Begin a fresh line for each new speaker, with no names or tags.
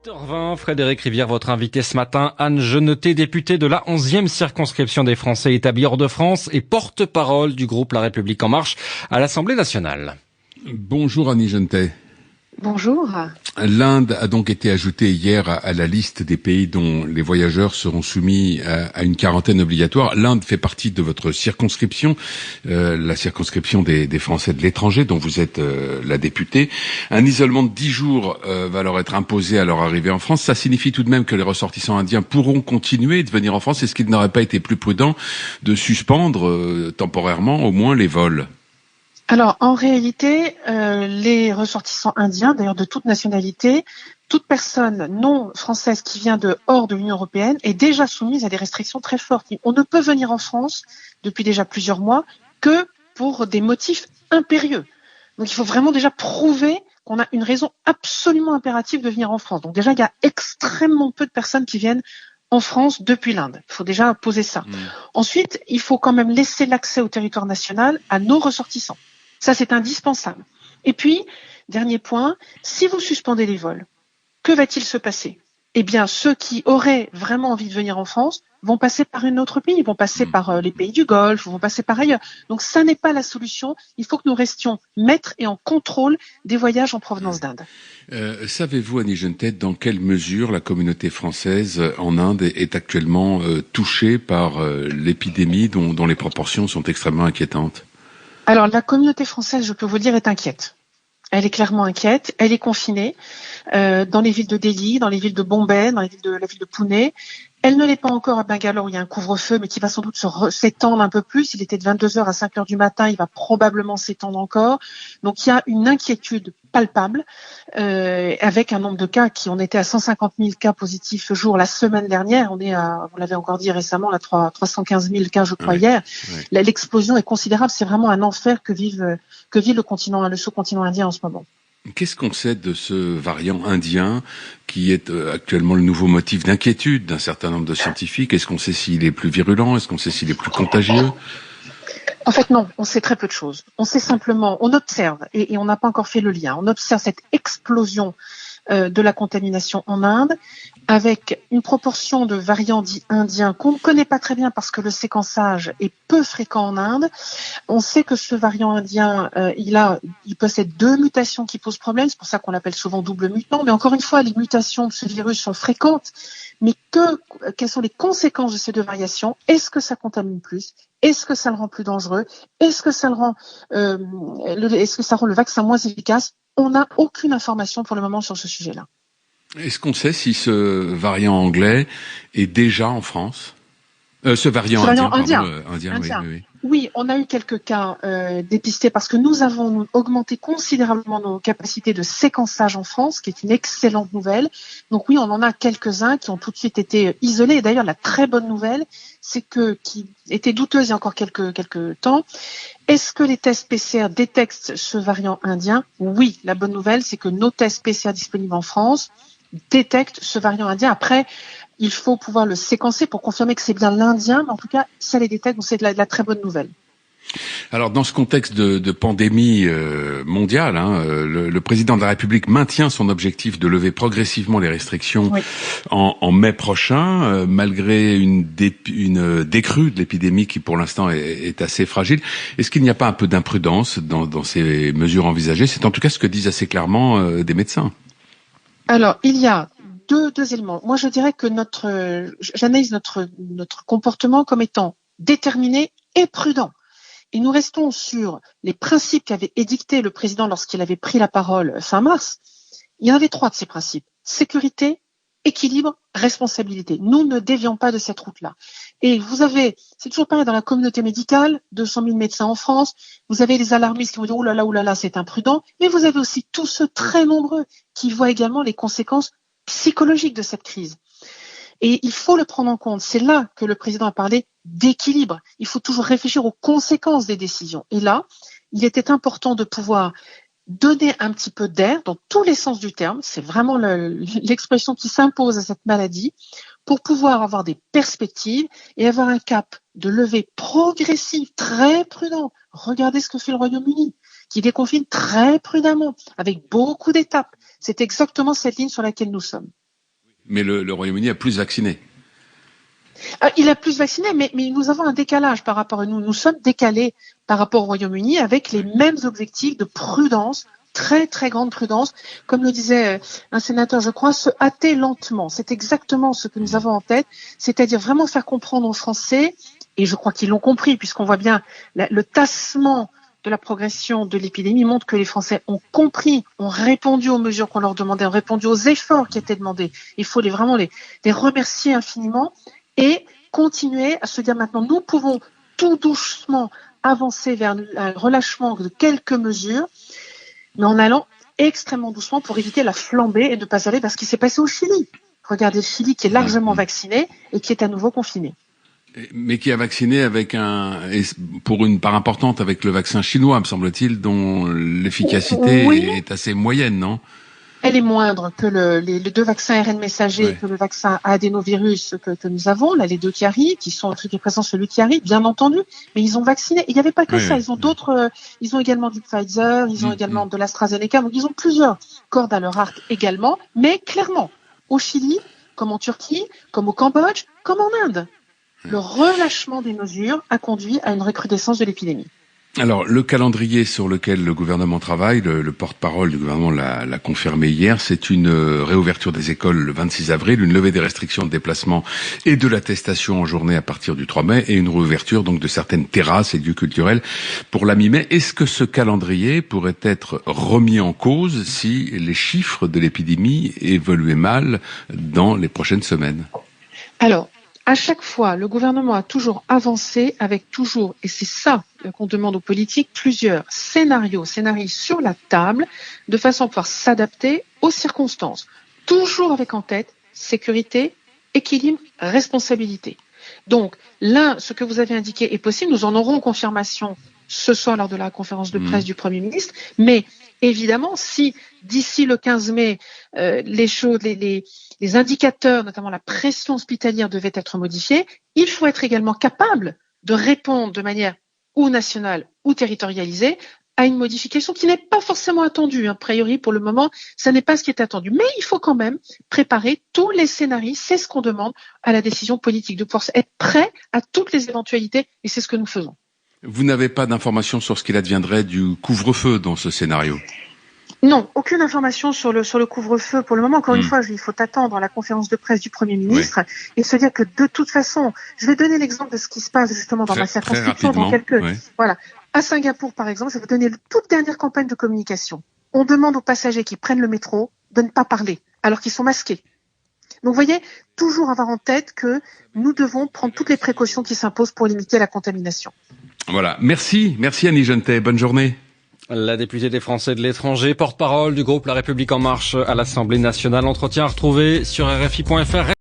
8h20, Frédéric Rivière, votre invité ce matin. Anne Genetet, députée de la 11e circonscription des Français établis hors de France et porte-parole du groupe La République En Marche à l'Assemblée nationale.
Bonjour Annie Genetet.
Bonjour.
L'Inde a donc été ajoutée hier à la liste des pays dont les voyageurs seront soumis à une quarantaine obligatoire. L'Inde fait partie de votre circonscription, la circonscription des Français de l'étranger, dont vous êtes la députée. Un isolement de 10 jours va leur être imposé à leur arrivée en France. Ça signifie tout de même que les ressortissants indiens pourront continuer de venir en France. Est-ce qu'il n'aurait pas été plus prudent de suspendre temporairement au moins les vols ?
Alors, en réalité, les ressortissants indiens, d'ailleurs de toute nationalité, toute personne non française qui vient de hors de l'Union européenne est déjà soumise à des restrictions très fortes. On ne peut venir en France depuis déjà plusieurs mois que pour des motifs impérieux. Donc, il faut vraiment déjà prouver qu'on a une raison absolument impérative de venir en France. Donc, déjà, il y a extrêmement peu de personnes qui viennent en France depuis l'Inde. Il faut déjà poser ça. Ensuite, il faut quand même laisser l'accès au territoire national à nos ressortissants. Ça, c'est indispensable. Et puis, dernier point, si vous suspendez les vols, que va-t-il se passer ? Eh bien, ceux qui auraient vraiment envie de venir en France vont passer par un autre pays, vont passer par les pays du Golfe, vont passer par ailleurs. Donc, ça n'est pas la solution. Il faut que nous restions maîtres et en contrôle des voyages en provenance d'Inde.
Savez-vous, Annie Genetet, dans quelle mesure la communauté française en Inde est actuellement touchée par l'épidémie dont les proportions sont extrêmement inquiétantes ?
Alors, la communauté française, je peux vous le dire, est inquiète. Elle est clairement inquiète. Elle est confinée dans les villes de Delhi, dans les villes de Bombay, dans la ville de Pune. Elle ne l'est pas encore à Bangalore où il y a un couvre-feu, mais qui va sans doute s'étendre un peu plus. Il était de 22h à 5h du matin, il va probablement s'étendre encore. Donc il y a une inquiétude palpable avec un nombre de cas qui on était à 150 000 cas positifs ce jour la semaine dernière. On est à, vous l'avez encore dit récemment, à 315 000 cas je crois hier. L'explosion est considérable. C'est vraiment un enfer que vit le continent, le sous-continent indien en ce moment.
Qu'est-ce qu'on sait de ce variant indien qui est actuellement le nouveau motif d'inquiétude d'un certain nombre de scientifiques ? Est-ce qu'on sait s'il est plus virulent ? Est-ce qu'on sait s'il est plus contagieux ?
En fait, non, on sait très peu de choses. On sait simplement, on observe, et on n'a pas encore fait le lien, on observe cette explosion de la contamination en Inde, avec une proportion de variants dits indiens qu'on ne connaît pas très bien parce que le séquençage est peu fréquent en Inde. On sait que ce variant indien, il possède 2 mutations qui posent problème, c'est pour ça qu'on l'appelle souvent double mutant, mais encore une fois, les mutations de ce virus sont fréquentes, mais quelles sont les conséquences de ces 2 variations ? Est-ce que ça contamine plus ? Est-ce que ça le rend plus dangereux ? Est-ce que ça rend le vaccin moins efficace ? On n'a aucune information pour le moment sur ce sujet-là.
Est-ce qu'on sait si ce variant anglais est déjà en France ? Ce variant indien.
Oui, on a eu quelques cas dépistés parce que nous avons augmenté considérablement nos capacités de séquençage en France, qui est une excellente nouvelle. Donc oui, on en a quelques-uns qui ont tout de suite été isolés. Et d'ailleurs, la très bonne nouvelle, c'est qui était douteuse il y a encore quelques temps, est-ce que les tests PCR détectent ce variant indien ? Oui, la bonne nouvelle, c'est que nos tests PCR disponibles en France détectent ce variant indien. Après, il faut pouvoir le séquencer pour confirmer que c'est bien l'Indien, mais en tout cas, ça les détecte, donc c'est de la très bonne nouvelle.
Alors, dans ce contexte de pandémie mondiale, le président de la République maintient son objectif de lever progressivement les restrictions en mai prochain, malgré une décrue de l'épidémie qui, pour l'instant, est assez fragile. Est-ce qu'il n'y a pas un peu d'imprudence dans ces mesures envisagées ? C'est en tout cas ce que disent assez clairement des médecins.
Alors, il y a deux éléments. Moi, je dirais que j'analyse notre comportement comme étant déterminé et prudent. Et nous restons sur les principes qu'avait édictés le président lorsqu'il avait pris la parole fin mars. Il y en avait 3 de ces principes. Sécurité, équilibre, responsabilité. Nous ne dévions pas de cette route-là. Et c'est toujours pareil dans la communauté médicale, 200 000 médecins en France, vous avez les alarmistes qui vont dire « oh là là, c'est imprudent », mais vous avez aussi tous ceux très nombreux qui voient également les conséquences psychologiques de cette crise. Et il faut le prendre en compte. C'est là que le président a parlé d'équilibre. Il faut toujours réfléchir aux conséquences des décisions. Et là, il était important de pouvoir donner un petit peu d'air dans tous les sens du terme. C'est vraiment l'expression qui s'impose à cette maladie pour pouvoir avoir des perspectives et avoir un cap de levée progressive, très prudent. Regardez ce que fait le Royaume-Uni, qui déconfine très prudemment, avec beaucoup d'étapes. C'est exactement cette ligne sur laquelle nous sommes.
Mais le Royaume-Uni a plus vacciné.
Il a plus vacciné, mais nous avons un décalage par rapport à nous. Nous sommes décalés par rapport au Royaume-Uni avec les mêmes objectifs de prudence, très très grande prudence. Comme le disait un sénateur, je crois, se hâter lentement. C'est exactement ce que nous avons en tête, c'est-à-dire vraiment faire comprendre aux Français, et je crois qu'ils l'ont compris, puisqu'on voit bien le tassement de la progression de l'épidémie montre que les Français ont compris, ont répondu aux mesures qu'on leur demandait, ont répondu aux efforts qui étaient demandés. Il faut vraiment les remercier infiniment. Et continuer à se dire maintenant, nous pouvons tout doucement avancer vers un relâchement de quelques mesures, mais en allant extrêmement doucement pour éviter la flambée et ne pas aller vers ce qui s'est passé au Chili. Regardez le Chili qui est largement vacciné et qui est à nouveau confiné.
Mais qui a vacciné pour une part importante avec le vaccin chinois, me semble-t-il, dont l'efficacité est assez moyenne, non ?
Elle est moindre que les deux vaccins ARN messagers, que le vaccin adénovirus que nous avons, là les deux qui arrivent, qui sont qui représentent celui qui arrive, bien entendu, mais ils ont vacciné. Il n'y avait pas que ça, ils ont d'autres, ils ont également du Pfizer, ils ont également de l'AstraZeneca, donc ils ont plusieurs cordes à leur arc également, mais clairement, au Chili, comme en Turquie, comme au Cambodge, comme en Inde, le relâchement des mesures a conduit à une recrudescence de l'épidémie.
Alors, le calendrier sur lequel le gouvernement travaille, le porte-parole du gouvernement l'a confirmé hier, c'est une réouverture des écoles le 26 avril, une levée des restrictions de déplacement et de l'attestation en journée à partir du 3 mai et une réouverture donc de certaines terrasses et lieux culturels pour la mi-mai. Est-ce que ce calendrier pourrait être remis en cause si les chiffres de l'épidémie évoluaient mal dans les prochaines semaines ?
Alors, à chaque fois, le gouvernement a toujours avancé avec toujours, et c'est ça qu'on demande aux politiques, plusieurs scénarios sur la table, de façon à pouvoir s'adapter aux circonstances. Toujours avec en tête sécurité, équilibre, responsabilité. Donc, ce que vous avez indiqué est possible. Nous en aurons confirmation ce soir lors de la conférence de presse du Premier ministre. Mais évidemment, si d'ici le 15 mai, les indicateurs, notamment la pression hospitalière, devaient être modifiés, il faut être également capable de répondre de manière ou nationale ou territorialisée à une modification qui n'est pas forcément attendue. A priori, pour le moment, ça n'est pas ce qui est attendu. Mais il faut quand même préparer tous les scénarios. C'est ce qu'on demande à la décision politique, de pouvoir être prêt à toutes les éventualités, et c'est ce que nous faisons.
Vous n'avez pas d'informations sur ce qu'il adviendrait du couvre-feu dans ce scénario ?
Non, aucune information sur le couvre-feu pour le moment. Encore une fois, il faut attendre la conférence de presse du Premier ministre et se dire que de toute façon, je vais donner l'exemple de ce qui se passe justement dans ma circonscription dans quelques. Voilà. À Singapour, par exemple, je vais vous donner la toute dernière campagne de communication. On demande aux passagers qui prennent le métro de ne pas parler alors qu'ils sont masqués. Donc, vous voyez, toujours avoir en tête que nous devons prendre toutes les précautions qui s'imposent pour limiter la contamination.
Voilà. Merci Annie Gentet. Bonne journée.
La députée des Français de l'étranger, porte-parole du groupe La République En Marche à l'Assemblée nationale. Entretien à retrouver sur RFI.fr.